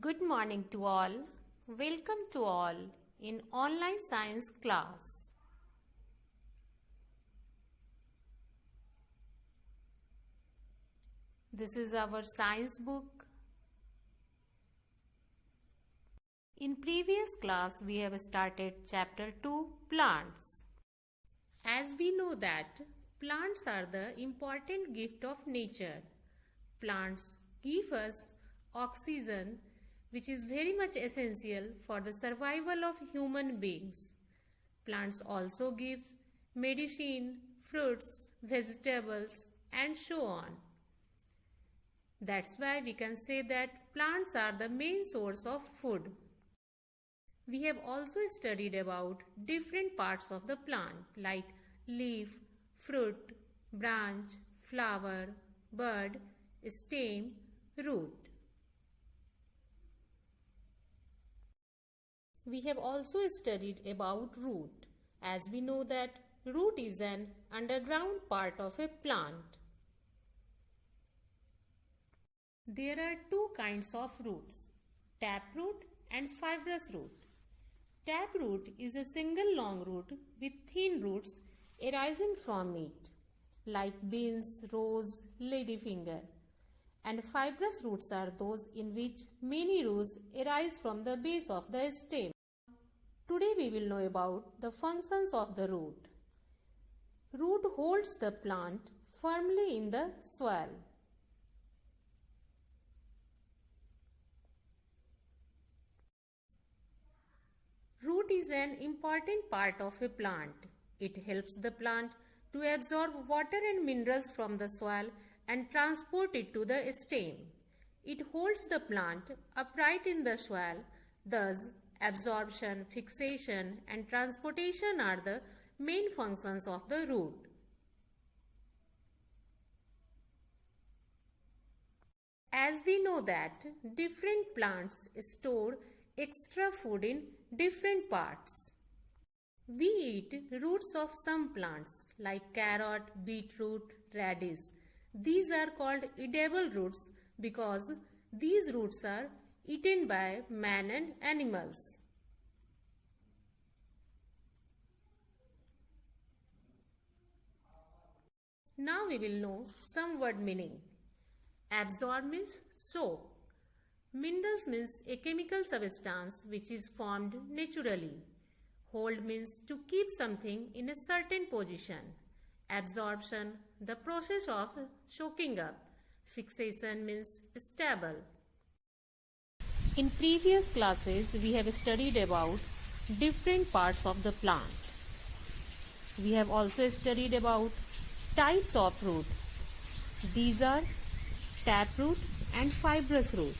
Good morning to all. Welcome to all in online science class. This is our science book. In previous class we have started chapter 2 plants. As we know that plants are the important gift of nature. Plants give us oxygen, which is very much essential for the survival of human beings. Plants also give medicine, fruits, vegetables and so on. That's why we can say that plants are the main source of food. We have also studied about different parts of the plant like leaf, fruit, branch, flower, bud, stem, root. We have also studied about root, as we know that root is an underground part of a plant. There are two kinds of roots, taproot and fibrous root. Taproot is a single long root with thin roots arising from it, like beans, rose, ladyfinger. And fibrous roots are those in which many roots arise from the base of the stem. Today we will know about the functions of the root. Root holds the plant firmly in the soil. Root is an important part of a plant. It helps the plant to absorb water and minerals from the soil and transport it to the stem. It holds the plant upright in the soil. Thus, absorption, fixation and transportation are the main functions of the root. As we know that different plants store extra food in different parts. We eat roots of some plants like carrot, beetroot, radish. These are called edible roots because these roots are eaten by man and animals. Now we will know some word meaning. Absorb means soak. Minerals means a chemical substance which is formed naturally. Hold means to keep something in a certain position. Absorption, the process of soaking up. Fixation means stable. In previous classes, we have studied about different parts of the plant. We have also studied about types of root. These are taproot and fibrous root.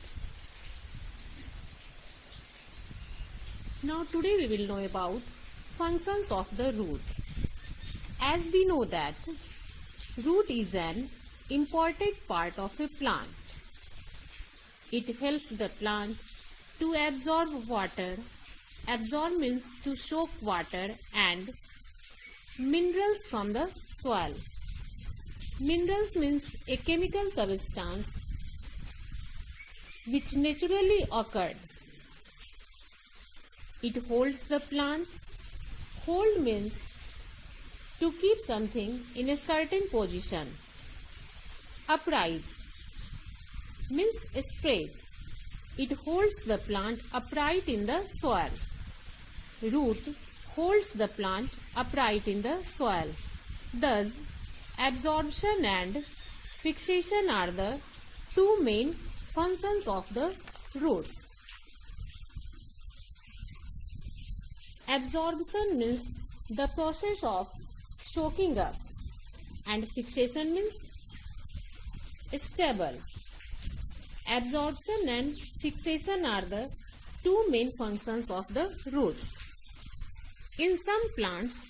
Now today we will know about functions of the root. As we know that root is an important part of a plant. It helps the plant to absorb water. Absorb means to soak water and minerals from the soil. Minerals means a chemical substance which naturally occurred. It holds the plant. Hold means to keep something in a certain position. Upright means straight. It holds the plant upright in the soil. Root holds the plant upright in the soil. Thus, absorption and fixation are the two main functions of the roots. Absorption means the process of soaking up and fixation means stable. Absorption and fixation are the two main functions of the roots. In some plants,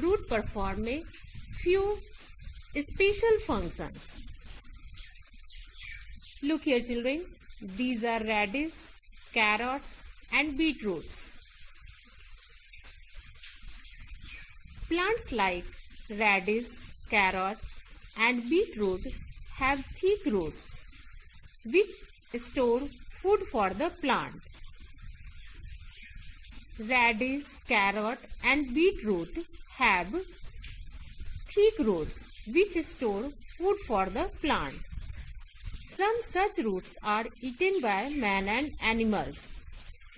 root perform a few special functions. Look here children, these are radish, carrots and beetroots. Plants like radish, carrot and beetroot have thick roots which store food for the plant. Radish, carrot and beetroot have thick roots which store food for the plant. Some such roots are eaten by man and animals.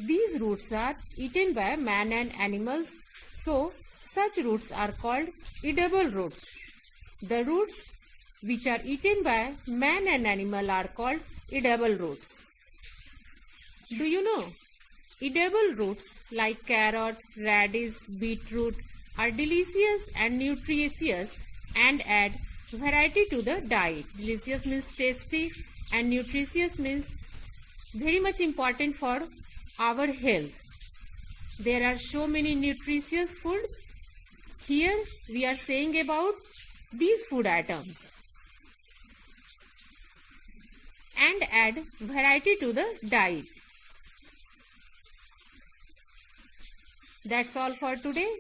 These roots are eaten by man and animals, so such roots are called edible roots. The roots which are eaten by man and animal are called edible roots. Do you know? Edible roots like carrot, radish, beetroot are delicious and nutritious and add variety to the diet. Delicious means tasty and nutritious means very much important for our health. There are so many nutritious food. Here we are saying about these food items and add variety to the diet. That's all for today.